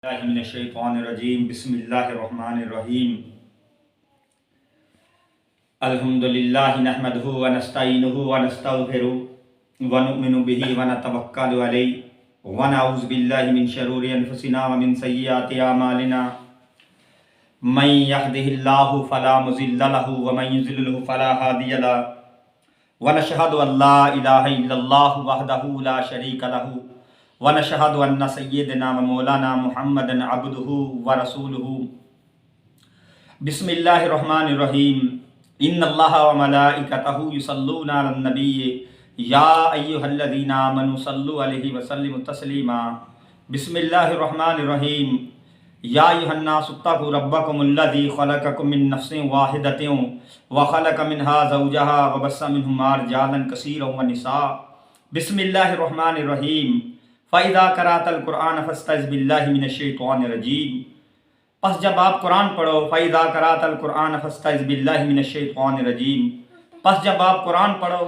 اللہ من الشیطان الرجیم بسم اللہ الرحمن الرحیم الحمدللہ نحمدہ ونستعینہ ونستغفرہ ونؤمن بہ ونتوکل علیہ ونعوذ باللہ من شرور انفسنا ومن سیئات اعمالنا من یہدہ اللہ فلا مضل لہ ومن یضلل فلا ہادی لہ ونشہد ان لا الہ الا اللہ وحدہ لا شریک لہ ونشہد ان سیدنا و مولانا محمد عبدہ ورسولہ بسم اللہ الرحمن الرحیم ان اللہ و ملائکتہ یصلون علی النبی یا ایہا الذین آمنوا صلوا علیہ وسلموا تسلیما بسم اللہ الرحمن الرحیم یا ایہا الناس اتقوا ربکم الذی خلقکم من نفس واحدۃ وخلق منہا زوجہا وبث منہما رجالا کثیرا ونساء بسم اللہ الرحمن الرحیم فَإِذَا قَرَأْتَ الْقُرْآنَ فَاسْتَعِذْ بِاللَّهِ مِنَ الشَّيْطَانِ الرَّجِيمِ پس جب آپ قرآن پڑھو فَإِذَا قَرَأْتَ الْقُرْآنَ فَاسْتَعِذْ بِاللَّهِ مِنَ الشَّيْطَانِ الرَّجِيمِ پس جب آپ قرآن پڑھو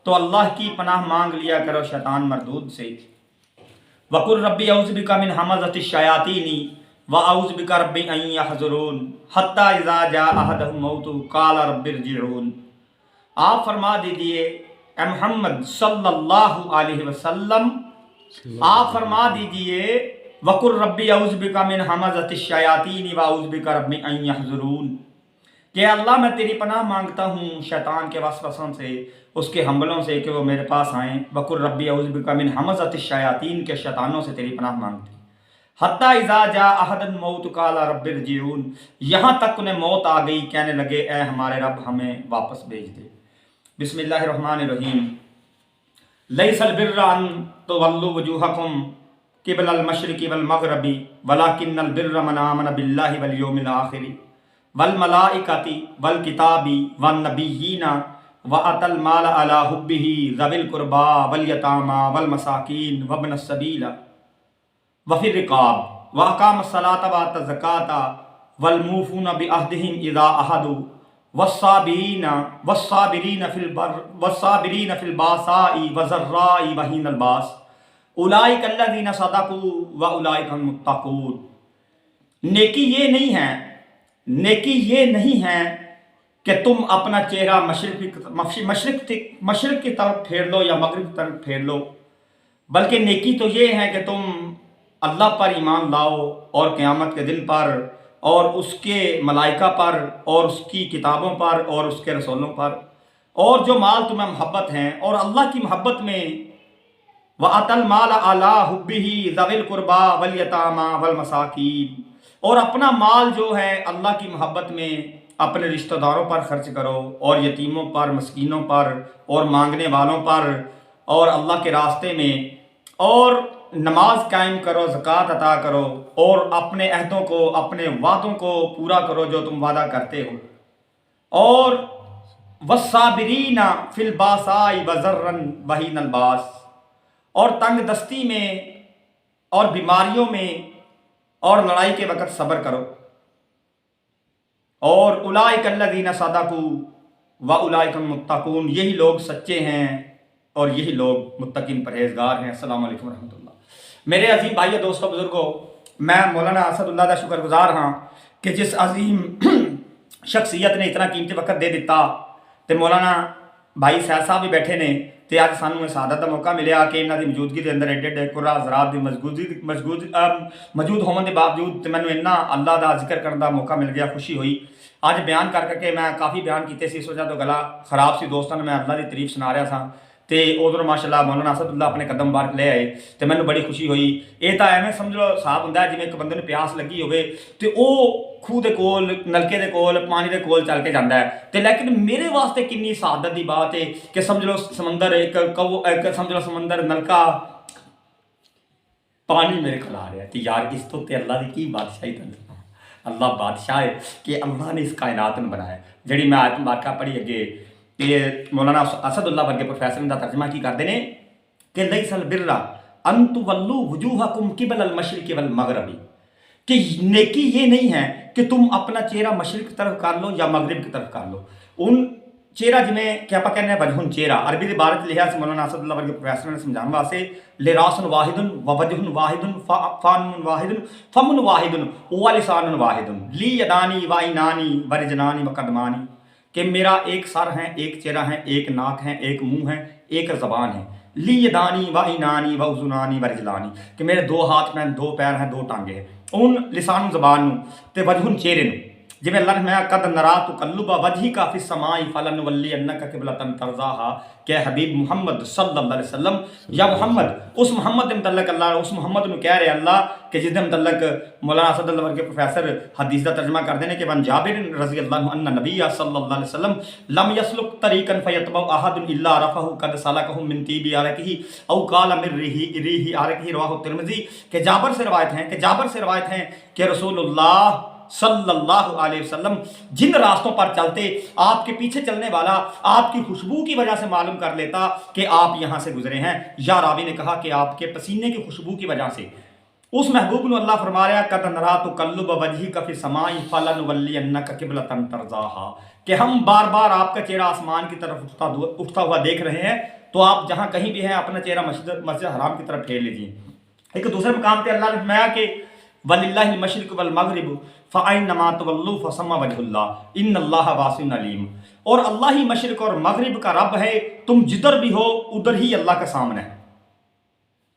تو اللہ کی پناہ مانگ لیا کرو شیطان مردود سے وَقُلْ رَبِّ أَعُوذُ بِكَ مِنْ هَمَزَةِ الشَّيَاطِينِ وَأَعُوذُ بِكَ رَبِّ أَنْ يَحْضُرُونِ حَتَّى إِذَا جَاءَ أَحَدَهُمُ الْمَوْتُ قَالَ رَبِّ ارْجِعُونِ آپ فرما دیجئے اے محمد صلی اللہ علیہ وسلم آپ فرما دیجئے وَقُلْ رَبِّ أَعُوذُ بِكَ مِنْ هَمَزَةِ الشَّيَاطِينِ وَأَعُوذُ بِكَ رَبِّ أَنْ يَحْضُرُونِ کہ اللہ میں تیری پناہ مانگتا ہوں شیطان کے وسوسوں سے، اس کے حملوں سے کہ وہ میرے پاس آئیں۔ وَقُلْ رَبِّ أَعُوذُ بِكَ مِنْ هَمَزَةِ الشَّيَاطِينِ کے شیطانوں سے تیری پناہ مانگتی حَتَّى إِذَا جَاءَ أَحَدَهُمُ الْمَوْتُ قَالَ رَبِّ ارْجِعُونِ یہاں تک انہیں موت آ گئی، کہنے لگے اے ہمارے رب ہمیں واپس بھیج دے۔ بسم اللہ الرحمن الرحیم لیس البر ان تولوا وجوہکم قبل المشرق والمغرب ولکن البر من آمن باللہ والیوم الآخر والملائکۃ والکتاب والنبیین وآتى المال علی حبہ ذوی القربى والیتامى والمساکین وابن السبیل وفی الرقاب واقام الصلاۃ وآتى الزکاۃ والموفون بعہدہم اذا عہدوا والصابرین فی الباساء والضراء وحین الباس اولئک الذین صدقوا واولئک هم المتقون نیکی یہ نہیں ہے کہ تم اپنا چہرہ مشرق کی طرف پھیر لو یا مغرب کی طرف پھیر لو، بلکہ نیکی تو یہ ہے کہ تم اللہ پر ایمان لاؤ اور قیامت کے دن پر اور اس کے ملائکہ پر اور اس کی کتابوں پر اور اس کے رسولوں پر، اور جو مال تمہیں محبت ہیں اور اللہ کی محبت میں وَآتَى الْمَالَ عَلَىٰ حُبِّهِ ذَوِي الْقُرْبَىٰ وَالْيَتَامَىٰ وَالْمَسَاکِينِ اور اپنا مال جو ہے اللہ کی محبت میں اپنے رشتہ داروں پر خرچ کرو اور یتیموں پر، مسکینوں پر اور مانگنے والوں پر اور اللہ کے راستے میں، اور نماز قائم کرو، زکوٰۃ عطا کرو اور اپنے عہدوں کو، اپنے وعدوں کو پورا کرو جو تم وعدہ کرتے ہو، اور والصابرین فی الباساء وضرا وحین الباس اور تنگ دستی میں اور بیماریوں میں اور لڑائی کے وقت صبر کرو، اور اولئک الذین صدقوا واولئک هم المتقون یہی لوگ سچے ہیں اور یہی لوگ متقین پرہیزگار ہیں۔ السلام علیکم ورحمۃ اللہ۔ میرے عظیم بھائیو، دوستو، بزرگوں، میں مولانا اسد اللہ کا شکر گزار ہاں کہ جس عظیم شخصیت نے اتنا قیمتی وقت دے دیتا تے مولانا بھائی سید صاحب بھی بیٹھے نے تے اج سانوں سعادت کا موقع ملیا کہ انہاں دی موجودگی دے اندر ایڈے قرا حضرات دی موجود ہون دے باوجود تے مینوں اتنا اللہ دا ذکر کرن دا موقع مل گیا، خوشی ہوئی۔ اج بیان کر کے میں کافی بیان کیتے سی، اس وجہ تو گلا خراب سی، دوستاں نے میں اللہ دی تعریف سنا رہا سا تے ادھر ماشاءاللہ مولانا اسد اللہ اپنے قدم مبارک لے آئے تے مینوں بڑی خوشی ہوئی۔ یہ تو ایویں سمجھ لو صاحب ہوندا ہے جویں ایک بندے نوں پیاس لگی ہوئے تے او خوہ دے کول، نلکے دے کول، پانی دے کول چل کے جاندا ہے تے لیکن میرے واسطے کنی سعادت دی بات ہے کہ سمجھ لو سمندر ایک سمجھ لو سمندر نلکا پانی میرے کول آ رہا ہے تے یار اس تو تے اللہ دی کی بادشاہی تے اللہ بادشاہ ہے کہ اللہ نے اس کائنات میں بنایا۔ جڑی میں آیت مبارکہ پڑھی اگے کہ مولانا اسد اللہ ورگے پروفیسر دا ترجمہ کی کرتے ہیں کہ لیس البر ان تولوا وجوہکم قبل المشرق والمغرب کہ نیکی یہ نہیں ہے کہ تم اپنا چہرہ مشرق کی طرف کر لو یا مغرب کی طرف کر لو۔ ان چہرہ جنہیں کہ آپ کہنے ہیں وجہن چہرہ عربی کے عبارت لحاظ سے مولانا اسد اللہ ورگے پروفیسر نے سمجھانے واسطے لراسن واحد و وجہن واحد فان واحد فمن واحد و لسان واحد لی یدانی و عینانی و رجلانی و قدمانی، کہ میرا ایک سر ہے، ایک چہرہ ہے، ایک ناک ہے، ایک منہ ہے، ایک زبان ہے، لی یدانی و عینانی و اذنانی و رجلانی، کہ میرے دو ہاتھ ہیں، دو پیر ہیں، دو ٹانگے ہیں، ان لسان زبان نو تے وجہن چہرے نو، جی اللہ نے فرمایا قد نرا تقلب وجهک فی السماء فلنولینک قبلۃ ترضاها، کہ حبیب محمد صلی اللہ علیہ وسلم یا محمد، اس محمد کے متعلق اللہ اس محمد نو کہہ رہے اللہ کہ جس کے متعلق مولانا اسد اللہ ورگے پروفیسر حدیث کا ترجمہ کر دینے کہ من جابر رضی اللہ عنہ ان نبی صلی اللہ علیہ وسلم لم یسلک طریقا فیتبع احد الا رفعه قد سلکه من طیب عرقه او قال من ریح عرقه، رواہ ترمذی، کہ جابر سے روایت ہیں کہ رسول اللہ صلی اللہ علیہ وسلم جن راستوں پر چلتے آپ کے پیچھے چلنے والا آپ کی خوشبو کی وجہ سے معلوم کر لیتا کہ آپ یہاں سے گزرے ہیں، یا راوی نے کہا کہ آپ کے پسینے کی خوشبو کی وجہ سے۔ اس محبوب نے اللہ فرما رہا قد نرا تقلب وجهک فی السماء فلنولینک قبلۃ ترضاها، کہ ہم بار بار آپ کا چہرہ آسمان کی طرف اٹھتا ہوا دیکھ رہے ہیں، تو آپ جہاں کہیں بھی ہیں اپنا چہرہ مسجد حرام کی طرف پھیر لیجیے۔ ایک دوسرے مقام پہ اللہ نے فرمایا کہ وَلِلَّهِ الْمَشْرِقُ وَالْمَغْرِبُ فَأَيْنَمَا تُوَلُّوا فَثَمَّ وَجْهُ اللَّهِ إِنَّ اللَّهَ وَاسِعٌ عَلِيمٌ، اور اللہ ہی مشرق اور مغرب کا رب ہے، تم جدھر بھی ہو ادھر ہی اللہ کا سامنا ہے۔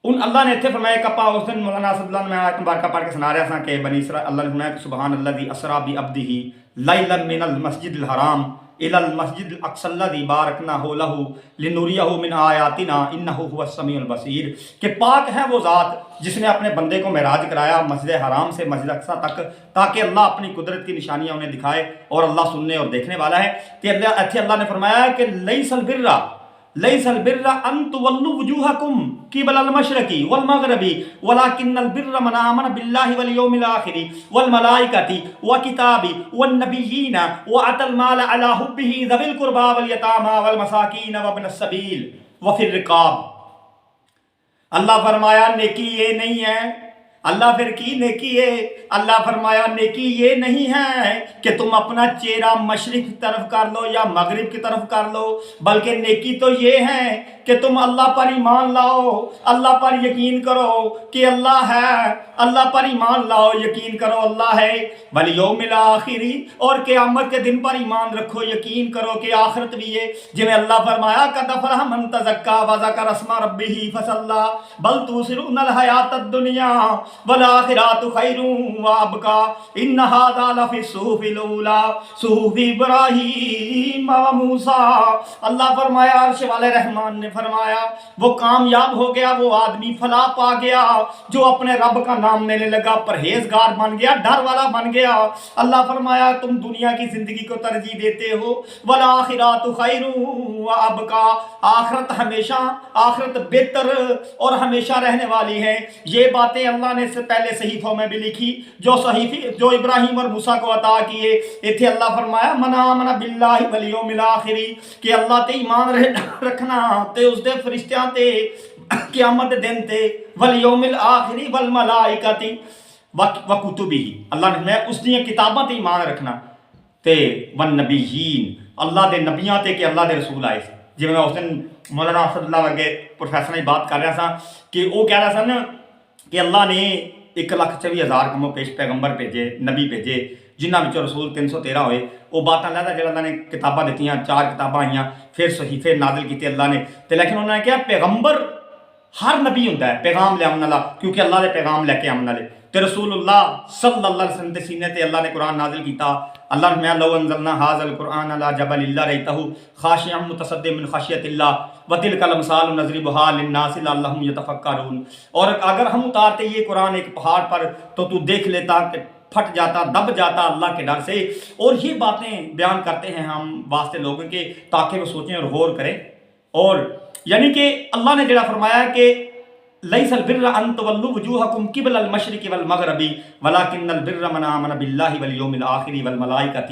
ان اللہ نے اتنے فرمایا کپا اس دن مولانا اسد اللہ میں آیت مبارکہ پڑھ کے سنا رہا تھا کہ بنی اسرائیل اللہ نے فرمایا کہ سبحان الذی اسری بعبدہ لیلا من المسجد الحرام الی المسجد الاقصی الذی بارکنا حولہ لنریہ من آیاتنا انہ هو السمیع البصیر، کہ پاک ہے وہ ذات جس نے اپنے بندے کو معراج کرایا مسجد حرام سے مسجد اقصی تک تاکہ اللہ اپنی قدرت کی نشانیاں انہیں دکھائے، اور اللہ سننے اور دیکھنے والا ہے۔ کہ اللہ نے فرمایا کہ لیس البر ان تولوا وجوہکم قبل المشرق والمغرب ولکن البر من آمن باللہ والیوم الآخر والملائکۃ وکتاب والنبیین وآتى المال علی حبہ ذوی القربى والیتامى والمساکین وابن السبیل وفی الرقاب۔ اللہ فرمایا نیکی یہ نہیں ہے، اللہ پھر کی نیکی ہے؟ اللہ فرمایا نیکی یہ نہیں ہے کہ تم اپنا چہرہ مشرق کی طرف کر لو یا مغرب کی طرف کر لو، بلکہ نیکی تو یہ ہے کہ تم اللہ پر ایمان لاؤ، اللہ پر یقین کرو کہ اللہ ہے، اللہ پر ایمان لاؤ، یقین کرو اللہ ہے، والیوم الآخر، اور قیامت کے دن پر ایمان رکھو، یقین کرو کہ آخرت بھی ہے۔ جنہیں اللہ فرمایا قد افلح من تزکا وذکر اسم ربہ فصلی بل تؤثرون الحیاۃ الدنیا والآخرۃ خیر وابقی ان ھذا لفی الصحف الاولی صحف ابراہیم وموسیٰ۔ اللہ فرمایا عرش والے رحمان نے فرمایا وہ کامیاب ہو گیا، وہ آدمی فلاح پا گیا جو اپنے رب کا نام لینے لگا، پرہیزگار بن گیا، ڈر والا بن گیا۔ اللہ فرمایا تم دنیا کی زندگی کو ترجیح دیتے ہو، والآخرۃ خیر وابقی، آخرت ہمیشہ، آخرت بہتر اور ہمیشہ رہنے والی ہے۔ یہ باتیں اللہ نے اس سے پہلے صحیفوں میں بھی لکھی جو ابراہیم اور موسیٰ کو عطا کیے۔ اتھے اللہ فرمایا من آمن باللہ والیوم الآخر، کہ اللہ تے ایمان رکھنا تے اس دے فرشتیاں تے قیامت دے دن تے، والیوم الآخر والملائکۃ وکتبہ، اللہ نے اس دیاں کتاباں تے ایمان رکھنا تے والنبیین، اللہ دے نبیاں تے کہ اللہ دے رسول آئے سے۔ جی میں اس دن مولانا اسد اللہ ورگے پروفیسر نے بات کر رہا تھا کہ وہ کہہ رہا تھا نا کہ اللہ نے 1,24,000 کموں پیش پیغمبر بھیجے، نبی بھیجے، جنہاں وچوں رسول 313 ہوئے۔ وہ بات اللہ جڑا اللہ نے کتاباں دیتیاں، 4 کتاباں آئیاں، پھر صحیفے نازل کیتے اللہ نے، تے لیکن انہوں نے کہا پیغمبر ہر نبی ہوتا ہے پیغام لے آمن والا، کیونکہ اللہ دے پیغام لے کے آمن والے، تے رسول اللہ صلی اللہ علیہ وسلم دے سینے تے اللہ نے قرآن نازل کیتا۔ اللہ نے لو انزلنا ھذا القرآن علی جبل لرأیتہ خاشعا متصدعا من خشیۃ اللہ وتلک الامثال نضربها للناس لعلهم یتفکرون، اور اگر ہم اتارتے یہ قرآن ایک پہاڑ پر تو تو دیکھ لیتا کہ پھٹ جاتا، دب جاتا اللہ کے ڈر سے۔ اور یہ باتیں بیان کرتے ہیں ہم واسطے لوگوں کے تاکہ وہ سوچیں اور غور کریں۔ اور یعنی کہ اللہ نے جڑا فرمایا کہ لیس البر ان تولوا وجوہکم قبل المشرق والمغرب ولکن البر من آمن باللہ والیوم الآخر والملائکۃ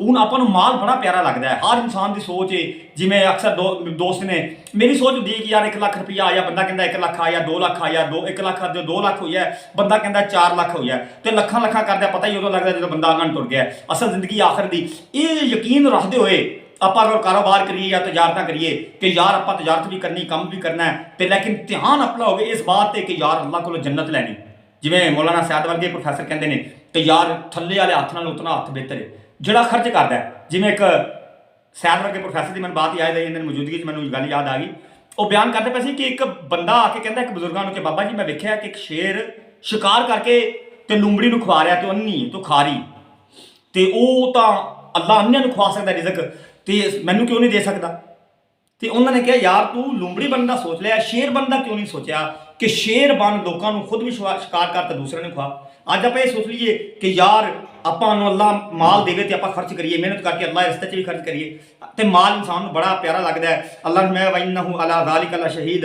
ਹੁਣ ਆਪਾਂ ਨੂੰ ਮਾਲ ਬੜਾ ਪਿਆਰਾ ਲੱਗਦਾ ਹੈ। ਹਰ ਇਨਸਾਨ ਦੀ ਸੋਚ ਹੈ, ਜਿਵੇਂ ਅਕਸਰ ਦੋਸਤ ਨੇ ਮੇਰੀ ਸੋਚ ਹੁੰਦੀ ਹੈ ਕਿ ਯਾਰ 1 ਲੱਖ ਰੁਪਈਆ ਆਇਆ, ਬੰਦਾ ਕਹਿੰਦਾ 1 ਲੱਖ ਆਇਆ, 2 ਲੱਖ ਆਇਆ, 1 ਲੱਖ ਦੇ 2 ਲੱਖ ਹੋਇਆ, ਬੰਦਾ ਕਹਿੰਦਾ 4 ਲੱਖ ਹੋਇਆ, ਤੇ ਲੱਖਾਂ ਲੱਖਾਂ ਕਰਦਾ ਪਤਾ ਹੀ ਉਦੋਂ ਲੱਗਦਾ ਜਦੋਂ ਬੰਦਾ ਅਗਨ ਟੁਰ ਗਿਆ। ਅਸਲ ਜ਼ਿੰਦਗੀ ਆਖਰ ਦੀ ਇਹ ਯਕੀਨ ਰੱਖਦੇ ਹੋਏ ਆਪਾਂ ਅਗਰ ਕਾਰੋਬਾਰ ਕਰੀਏ ਜਾਂ ਤਜਾਰਤਾਂ ਕਰੀਏ ਕਿ ਯਾਰ ਆਪਾਂ ਤਜਾਰਤ ਵੀ ਕਰਨੀ, ਕੰਮ ਵੀ ਕਰਨਾ ਹੈ, ਤੇ ਲੇਕਿਨ ਧਿਆਨ ਆਪਣਾ ਹੋਵੇ ਇਸ ਬਾਤ ਤੇ ਕਿ ਯਾਰ ਅੱਲਾਹ ਕੋਲੋਂ ਜੰਨਤ ਲੈਣੀ। ਜਿਵੇਂ ਮੌਲਾਨਾ ਸੈਦ ਵਰਗੇ ਪ੍ਰੋਫੈਸਰ ਕਹਿੰਦੇ ਨੇ ਕਿ ਯਾਰ ਥੱਲੇ ਵਾਲੇ ਹੱਥ ਨਾਲ ਉਤਨਾ ਹੱਥ ਬਿਹਤਰ ਹੈ ਜਿਹੜਾ ਖਰਚ ਕਰਦਾ ਹੈ। ਜਿਵੇਂ ਇੱਕ ਸੈਦ ਵਰਗੇ ਪ੍ਰੋਫੈਸਰ ਦੀ ਮੈਨੂੰ ਬਾਤ ਯਾਦ ਆਈ, ਇਹਨਾਂ ਦੀ ਮੌਜੂਦਗੀ 'ਚ ਮੈਨੂੰ ਗੱਲ ਯਾਦ ਆ ਗਈ। ਉਹ ਬਿਆਨ ਕਰਦੇ ਪਏ ਸੀ ਕਿ ਇੱਕ ਬੰਦਾ ਆ ਕੇ ਕਹਿੰਦਾ ਇੱਕ ਬਜ਼ੁਰਗਾਂ ਨੂੰ ਕਿ ਬਾਬਾ ਜੀ ਮੈਂ ਵੇਖਿਆ ਕਿ ਇੱਕ ਸ਼ੇਰ ਸ਼ਿਕਾਰ ਕਰਕੇ ਤੇ ਲੂੰਬੜੀ ਨੂੰ ਖਵਾ ਰਿਹਾ ਤੇ ਅੰਨੀ ਤੋਂ ਖਾ ਰਹੀ, ਤੇ ਉਹ ਤਾਂ ਅੱਲਾ ਅੰਨਿਆਂ ਨੂੰ ਖਵਾ ਸਕਦਾ ਰਿਜ਼ਕ, ਤੇ ਮੈਨੂੰ ਕਿਉਂ ਨਹੀਂ ਦੇ ਸਕਦਾ? ਤੇ ਉਹਨਾਂ ਨੇ ਕਿਹਾ ਯਾਰ ਤੂੰ ਲੂੰਬੜੀ ਬਣਨ ਦਾ ਸੋਚ ਲਿਆ, ਸ਼ੇਰ ਬਣਨ ਦਾ ਕਿਉਂ ਨਹੀਂ ਸੋਚਿਆ ਕਿ ਸ਼ੇਰ ਬਣ ਲੋਕਾਂ ਨੂੰ ਖੁਦ ਵੀ ਸ਼ਿਕਾਰ ਕਰ ਤੇ ਦੂਸਰਿਆਂ ਨੂੰ ਖਵਾ। ਅੱਜ ਆਪਾਂ ਇਹ ਸੋਚ ਲਈਏ ਕਿ ਯਾਰ ਆਪਾਂ ਨੂੰ ਅੱਲਾ ਮਾਲ ਦੇਵੇ ਤੇ ਆਪਾਂ ਖਰਚ ਕਰੀਏ, ਮਿਹਨਤ ਕਰਕੇ ਅੱਲਾ ਦੇ ਰਸਤੇ 'ਚ ਵੀ ਖਰਚ ਕਰੀਏ, ਤੇ ਮਾਲ ਇਨਸਾਨ ਨੂੰ ਬੜਾ ਪਿਆਰਾ ਲੱਗਦਾ ਹੈ। ਅੱਲਾ ਨੇ ਮੈਂ ਵਇਨਹੁ ਅਲਾ ਜ਼ਾਲਿਕ ਲਸ਼ਹੀਦ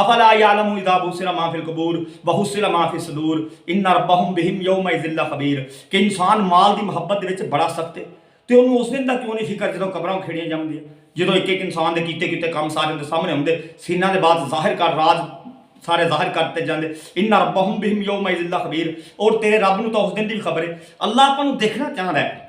ਅਫਲਾ ਯਅਲਮੂ ਇਜ਼ਾ ਬੁਸਿਰਾ ਮਾ ਫਿਲ ਕਬੂਰ ਵਹੁਸਿਰਾ ਮਾ ਫਿ ਸਦੂਰ ਇਨ ਰੱਬਹੁਮ ਬਿਹਿਮ ਯੌਮਇਜ਼ਿਨ ਲਖਬੀਰ। ਕਿ ਇਨਸਾਨ ਮਾਲ ਦੀ ਮੁਹੱਬਤ ਦੇ ਵਿੱਚ ਬੜਾ ਸਖਤ ਹੈ, ਤੇ ਉਹਨੂੰ ਉਸ ਦਿਨ ਦਾ ਕਿਉਂ ਨਹੀਂ ਫਿਕਰ ਜਦੋਂ ਕਬਰਾਂ ਖੇੜੀਆਂ ਜਾਂਦੀਆਂ, ਜਦੋਂ ਇੱਕ ਇੱਕ ਇਨਸਾਨ ਦੇ ਕੀਤੇ ਕੰਮ ਸਾਰਿਆਂ ਦੇ ਸਾਹਮਣੇ ਹੁੰਦੇ, ਸੀਨਾ ਦੇ ਬਾਅਦ ਜ਼ਾਹਿਰ ਕਰ ਰਾਜ ਸਾਰੇ ਜ਼ਾਹਿਰ ਕਰਤੇ ਜਾਂਦੇ। ਇਨ ਰੱਬਹੁਮ ਬਿਹਿਮ ਯੌਮਇਜ਼ਿਨ ਲਖਬੀਰ, ਔਰ ਤੇਰੇ ਰੱਬ ਨੂੰ ਤਾਂ ਉਸ ਦਿਨ ਦੀ ਵੀ ਖਬਰ ਹੈ। ਅੱਲਾਹ ਆਪਾਂ ਨੂੰ ਦੇਖਣਾ ਚਾਹੁੰਦਾ ਹੈ।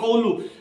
ਕੌਲੂ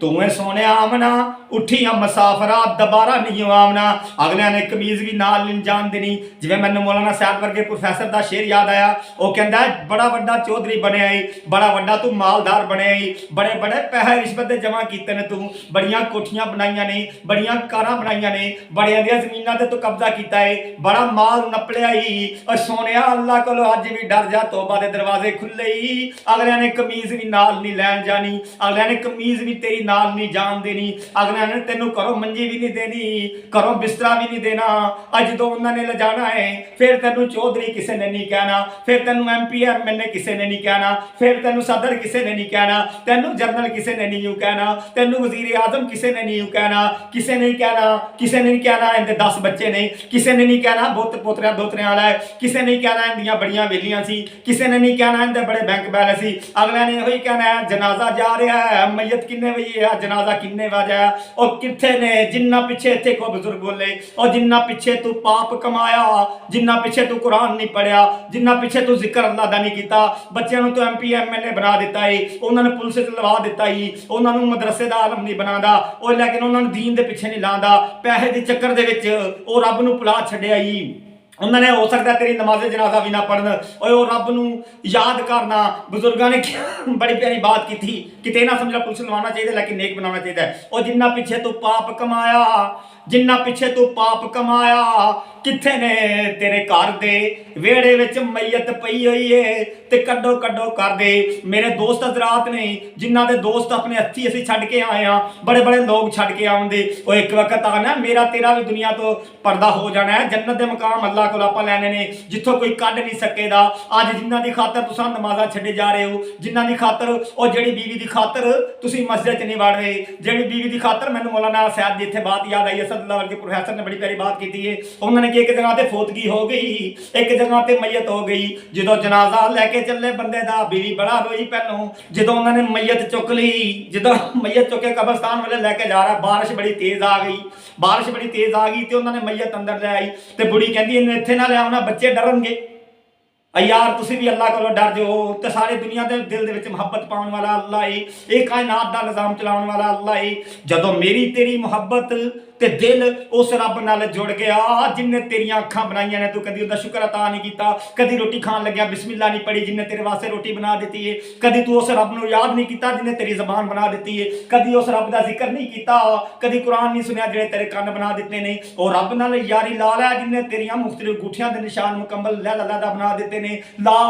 ਤੂੰ ਐ ਸੋਹਣਿਆ ਆਮਨਾ ਉੱਠੀਆਂ ਮੁਸਾਫਰਾ ਦੁਬਾਰਾ ਨਹੀਂ ਆਮਨਾ। ਅਗਲਿਆਂ ਨੇ ਕਮੀਜ਼ ਵੀ ਨਾਲ ਨਹੀਂ ਜਾਣ ਦੇਣੀ। ਜਿਵੇਂ ਮੈਨੂੰ ਮੌਲਾਨਾ ਸਾਹਿਬ ਵਰਗੇ ਪ੍ਰੋਫੈਸਰ ਦਾ ਸ਼ੇਰ ਯਾਦ ਆਇਆ, ਉਹ ਕਹਿੰਦਾ ਬੜਾ ਵੱਡਾ ਚੌਧਰੀ ਬਣਿਆ ਏ, ਬੜਾ ਵੱਡਾ ਤੂੰ ਮਾਲਦਾਰ ਬਣਿਆ ਏ, ਬੜੇ ਬੜੇ ਪੈਸੇ ਰਿਸ਼ਵਤ ਦੇ ਜਮ੍ਹਾਂ ਕੀਤੇ ਨੇ ਤੂੰ, ਬੜੀਆਂ ਕੋਠੀਆਂ ਬਣਾਈਆਂ ਨੇ, ਬੜੀਆਂ ਕਾਰਾਂ ਬਣਾਈਆਂ ਨੇ, ਬੜਿਆਂ ਦੀਆਂ ਜ਼ਮੀਨਾਂ ਤੇ ਤੂੰ ਕਬਜ਼ਾ ਕੀਤਾ ਏ, ਬੜਾ ਮਾਲ ਨੱਪਲਿਆ ਈ। ਔਰ ਸੋਹਣਿਆ ਅੱਲਾਹ ਕੋਲੋਂ ਅੱਜ ਵੀ ਡਰ ਜਾ, ਤੋਬਾ ਦੇ ਦਰਵਾਜ਼ੇ ਖੁੱਲੇ ਈ। ਅਗਲਿਆਂ ਨੇ ਕਮੀਜ਼ ਵੀ ਨਾਲ ਨਹੀਂ ਲੈਣ ਜਾਣੀ, ਅਗਲਿਆਂ ਨੇ ਕਮੀਜ਼ ਵੀ ਤੇਰੀ ਨਾਲ ਨਹੀਂ ਜਾਣ ਦੇਣੀ, ਅਗਲਿਆਂ ਨੇ ਤੈਨੂੰ ਘਰੋਂ ਮੰਜੀ ਵੀ ਨਹੀਂ ਦੇਣੀ, ਘਰੋਂ ਬਿਸਤਰਾ ਵੀ ਨਹੀਂ ਦੇਣਾ। ਅੱਜ ਜਦੋਂ ਉਹਨਾਂ ਨੇ ਲਿਜਾਣਾ ਹੈ ਫਿਰ ਤੈਨੂੰ ਚੌਧਰੀ ਕਿਸੇ ਨੇ ਨਹੀਂ ਕਹਿਣਾ, ਫਿਰ ਤੈਨੂੰ MP MLA ਕਿਸੇ ਨੇ ਨਹੀਂ ਕਹਿਣਾ, ਫਿਰ ਤੈਨੂੰ ਸਦਰ ਕਿਸੇ ਨੇ ਨਹੀਂ ਕਹਿਣਾ, ਤੈਨੂੰ ਜਨਰਲ ਕਿਸੇ ਨੇ ਨਹੀਂ ਕਹਿਣਾ, ਤੈਨੂੰ ਵਜ਼ੀਰ ਆਜ਼ਮ ਕਿਸੇ ਨੇ ਨਹੀਂ ਕਹਿਣਾ, ਕਿਸੇ ਨੇ ਕਹਿਣਾ, ਕਿਸੇ ਨੇ ਨਹੀਂ ਕਹਿਣਾ ਇਹਦੇ 10 ਬੱਚੇ ਨੇ, ਕਿਸੇ ਨੇ ਨਹੀਂ ਕਹਿਣਾ ਪੁੱਤ ਪੋਤਰਿਆਂ ਦੋਤਰਿਆਂ ਵਾਲਾ ਹੈ, ਕਿਸੇ ਨੇ ਕਹਿਣਾ ਇਹਦੀਆਂ ਬੜੀਆਂ ਵੇਲੀਆਂ ਸੀ, ਕਿਸੇ ਨੇ ਨਹੀਂ ਕਹਿਣਾ ਇਹਦੇ ਬੜੇ ਬੈਂਕ ਬੈਲੈਂਸ ਸੀ। ਅਗਲਿਆਂ ਨੇ ਇਹੋ ਹੀ ਕਹਿਣਾ ਜਨਾਜ਼ਾ ਜਾ ਰਿਹਾ ਹੈ, ਮਈਤ ਕਿੰਨੇ ਵਜੇ ਹੈ, ਜਨਾਜ਼ਾ ਕਿੰਨੇ ਵਜੇ ਹੈ, ਉਹ ਕਿੱਥੇ ਨੇ ਜਿੰਨਾ ਪਿੱਛੇ ਇੱਥੇ ਕੋ ਬਜ਼ੁਰਗ ਬੋਲੇ, ਉਹ ਜਿੰਨਾ ਪਿੱਛੇ ਤੂੰ ਪਾਪ ਕਮਾਇਆ, ਜਿੰਨਾ ਪਿੱਛੇ ਤੂੰ ਕੁਰਾਨ ਨਹੀਂ ਪੜਿਆ, ਜਿੰਨਾ ਪਿੱਛੇ ਤੂੰ ਜ਼ਿਕਰ ਅੱਲਾਹ ਦਾ ਨਹੀਂ ਕੀਤਾ, ਬੱਚਿਆਂ ਨੂੰ ਤੂੰ MP MLA ਬਣਾ ਦਿੱਤਾ ਏ, ਉਹਨਾਂ ਨੂੰ ਪੁਲਿਸ 'ਚ ਲਵਾ ਦਿੱਤਾ ਈ, ਉਹਨਾਂ ਨੂੰ ਮਦਰਸੇ ਦਾ ਆਲਮ ਨਹੀਂ ਬਣਾਉਂਦਾ ਉਹ, ਲੇਕਿਨ ਉਹਨਾਂ ਨੂੰ ਦੀਨ ਦੇ ਪਿੱਛੇ ਨਹੀਂ ਲਾਉਂਦਾ, ਪੈਸੇ ਦੇ ਚੱਕਰ ਦੇ ਵਿੱਚ ਉਹ ਰੱਬ ਨੂੰ ਭੁਲਾ ਛੱਡਿਆ ਈ। ਉਹਨਾਂ ਨੇ ਹੋ ਸਕਦਾ ਤੇਰੀ ਨਮਾਜ਼ ਜਨਾਜ਼ਾ ਵੀ ਨਾ ਪੜਨ, ਓਏ ਉਹ ਰੱਬ ਨੂੰ ਯਾਦ ਕਰਨਾ। ਬਜ਼ੁਰਗਾਂ ਨੇ ਬੜੀ ਪਿਆਰੀ ਬਾਤ ਕੀਤੀ, ਕਿਤੇ ਨਾ ਸਮਝਣਾ ਪੁਲਿਸ ਲਵਾਉਣਾ ਚਾਹੀਦਾ ਲੇਕਿਨ ਨੇਕ ਬਣਾਉਣਾ ਚਾਹੀਦਾ। ਉਹ ਜਿੰਨਾ ਪਿੱਛੇ ਤੂੰ ਪਾਪ ਕਮਾਇਆ, ਜਿੰਨਾ ਪਿੱਛੇ ਤੂੰ ਪਾਪ ਕਮਾਇਆ, ਕਿੱਥੇ ਨੇ ਤੇਰੇ ਘਰ ਦੇ ਵਿਹੜੇ ਵਿੱਚ ਮਈਤ ਪਈ ਹੋਈ ਏ ਤੇ ਕੱਢੋ ਕੱਢੋ ਕਰਦੇ। ਮੇਰੇ ਦੋਸਤ ਹਜ਼ਰਾਤ ਨੇ ਜਿਨ੍ਹਾਂ ਦੇ ਦੋਸਤ ਆਪਣੇ ਹੱਥੀ ਅਸੀਂ ਛੱਡ ਕੇ ਆਏ ਆ, ਬੜੇ ਬੜੇ ਲੋਕ ਛੱਡ ਕੇ ਆਉਂਦੇ, ਉਹ ਇੱਕ ਵਕਤ ਆਣਾ ਮੇਰਾ ਤੇਰਾ ਵੀ ਦੁਨੀਆ ਤੋਂ ਪਰਦਾ ਹੋ ਜਾਣਾ ਹੈ। ਜੰਨਤ ਦੇ ਮਕਾਮ ਅੱਲਾਹ ਕੋਲ ਆਪਾਂ ਲੈਣੇ ਨੇ ਜਿੱਥੋਂ ਕੋਈ ਕੱਢ ਨਹੀਂ ਸਕੇਗਾ। ਅੱਜ ਜਿਨ੍ਹਾਂ ਦੀ ਖਾਤਰ ਤੁਸੀਂ ਨਮਾਜ਼ਾਂ ਛੱਡੇ ਜਾ ਰਹੇ ਹੋ, ਜਿਨ੍ਹਾਂ ਦੀ ਖਾਤਰ, ਉਹ ਜਿਹੜੀ ਬੀਵੀ ਦੀ ਖਾਤਰ ਤੁਸੀਂ ਮਸਜਿਦ 'ਚ ਨਹੀਂ ਵੜ ਰਹੇ, ਜਿਹੜੀ ਬੀਵੀ ਦੀ ਖਾਤਰ, ਮੈਨੂੰ ਮੌਲਾਨਾ ਸਾਹਿਬ ਦੀ ਇੱਥੇ ਬਾਤ ਯਾਦ ਆਈ, ਅਸਦ ਵਰਗੇ ਪ੍ਰੋਫੈਸਰ ਨੇ ਬੜੀ ਪਿਆਰੀ ਬਾਤ ਕੀਤੀ ਹੈ। ਉਹਨਾਂ ਨੇ ਕਿ ਇੱਕ ਜਗ੍ਹਾ ਤੇ ਫੋਤਗੀ ਹੋ ਗਈ, ਇੱਕ ਜਗ੍ਹਾ ਤੇ ਮਈਤ ਹੋ ਗਈ। ਜਦੋਂ ਜਨਾਜ਼ਾ ਲੈ ਕੇ ਚੱਲੇ ਬੰਦੇ ਦਾ, ਬੀਵੀ ਬੜਾ ਰੋਈ ਪਹਿਲੋਂ। ਜਦੋਂ ਉਹਨਾਂ ਨੇ ਮਈਤ ਚੁੱਕ ਲਈ, ਜਦੋਂ ਮਈਤ ਚੁੱਕ ਕੇ ਕਬਰਸਤਾਨ ਵਾਲੇ ਲੈ ਕੇ ਜਾ ਰਿਹਾ, ਬਾਰਿਸ਼ ਬੜੀ ਤੇਜ਼ ਆ ਗਈ, ਬਾਰਿਸ਼ ਬੜੀ ਤੇਜ਼ ਆ ਗਈ ਤੇ ਉਹਨਾਂ ਨੇ ਮਈਤ ਅੰਦਰ ਲੈ ਆਈ ਤੇ ਬੁੜੀ ਕਹਿੰਦੀ ਇਹਨੂੰ ਇੱਥੇ ਨਾ ਲਿਆਉਣਾ, ਬੱਚੇ ਡਰਨਗੇ। ਯਾਰ ਤੁਸੀਂ ਵੀ ਅੱਲਾਹ ਕੋਲੋਂ ਡਰ ਜਾਓ ਤੇ ਸਾਰੀ ਦੁਨੀਆ ਦੇ ਦਿਲ ਦੇ ਵਿੱਚ ਮੁਹੱਬਤ ਪਾਉਣ ਵਾਲਾ ਅੱਲਾਹ ਏ, ਇਹ ਕਾਇਨਾਤ ਦਾ ਨਿਜ਼ਾਮ ਚਲਾਉਣ ਵਾਲਾ ਅੱਲਾਹ ਏ। ਜਦੋਂ ਮੇਰੀ ਤੇਰੀ ਮੁਹੱਬਤ ਤੇ ਦਿਲ ਉਸ ਰੱਬ ਨਾਲ ਜੁੜ ਗਿਆ ਜਿਨਨੇ ਤੇਰੀਆਂ ਅੱਖਾਂ ਬਣਾਈਆਂ ਨੇ, ਤੂੰ ਕਦੀ ਉਹਦਾ ਸ਼ੁਕਰ ਅਤਾ ਨਹੀਂ ਕੀਤਾ, ਕਦੀ ਰੋਟੀ ਖਾਣ ਲੱਗਿਆ ਬਿਸਮਿਲ੍ਲਾ ਨਹੀਂ ਪੜੀ ਜਿਨਨੇ ਤੇਰੇ ਵਾਸਤੇ ਰੋਟੀ ਬਣਾ ਦਿੱਤੀ ਏ, ਕਦੀ ਤੂੰ ਉਸ ਰੱਬ ਨੂੰ ਯਾਦ ਨਹੀਂ ਕੀਤਾ ਜਿਨਨੇ ਤੇਰੀ ਜ਼ਬਾਨ ਬਣਾ ਦਿੱਤੀ ਏ, ਕਦੀ ਉਸ ਰੱਬ ਦਾ ਜ਼ਿਕਰ ਨਹੀਂ ਕੀਤਾ, ਕਦੀ ਕੁਰਾਨ ਨਹੀਂ ਸੁਣਿਆ ਜਿਹੜੇ ਤੇਰੇ ਕੰਨ ਬਣਾ ਦਿੱਤੇ ਨੇ। ਉਹ ਰੱਬ ਨਾਲ ਯਾਰੀ ਲਾ ਲਿਆ ਜਿਨਨੇ ਤੇਰੀਆਂ ਮੁਖਤਲਿਫ ਗੁੱਠੀਆਂ ਦੇ ਨਿਸ਼ਾਨ ਮੁਕੰਮਲ ਲਹਿਦਾ ਬਣਾ ਦਿੱਤੇ ਨੇ। ਲਾ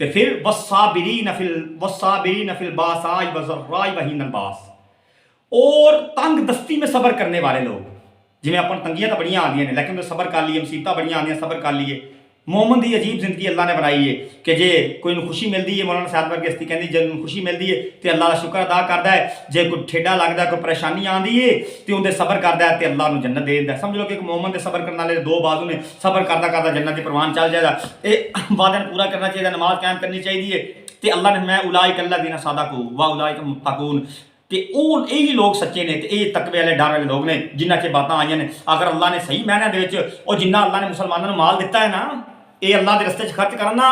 تے پھر والصابرین فی الباساء والضراء وحین الباس، اور تنگ دستی میں صبر کرنے والے لوگ، جی میں اپن تنگیاں تو بڑی آدی ہیں لیکن صبر کر لیے، مصیبتیں بڑی آدی ہیں صبر کر لیے۔ مومن دی عجیب زندگی اللہ نے بنائی ہے کہ جے کوئی خوشی ملتی ہے، مولانا صاحب ورگے ہستی کہندی جے خوشی ملتی ہے تے اللہ کا شکر ادا کردا ہے، جے کوئی ٹھیڈا لگدا ہے، کوئی پریشانی آندی ہے تے اون دے صبر کردا ہے تے اللہ نو جنت دے دیندا ہے۔ سمجھ لو کہ ایک مومن دے صبر کرنے والے دو بازو نے، صبر کردا کردا جنت دی پروان چل جائے گا۔ اے وعدے پورا کرنا چاہیے، نماز قائم کرنی چاہیے تے اللہ نے میں اولئک الذین صدقوا و اولئک متقون، کہ وہ یہی لوگ سچے نے، یہ تقوی والے ڈر والے لوگ نے جنہ سے باتیں آئی ہیں۔ اگر اللہ نے صحیح معنی دے وچ اور جنہ اللہ نے مسلمانوں مال دیتا ہے نا، یہ اللہ کے رستے خرچ کرنا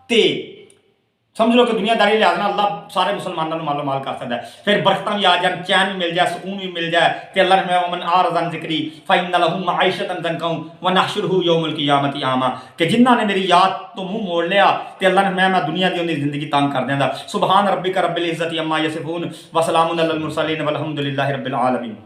تے سمجھ لو کہ دنیا داری لحاظ نال اللہ سارے مسلمانوں مالو مال کر سکتا ہے، پھر برکتاں بھی آ جان، چین بھی مل جائے، سکون بھی مل جائے کہ اللہ نے ومن اعرض عن ذکری فإن له معیشۃ ضنکا ونحشره یوم القیامۃ اعما، کہ جنہاں نے میری یاد تو منہ موڑ لیا تے اللہ نے میں دنیا دی انہی زندگی تنگ کر دینا۔ سبحان ربک رب العزت عما یصفون وسلام علی المرسلین والحمد للہ رب العالمین۔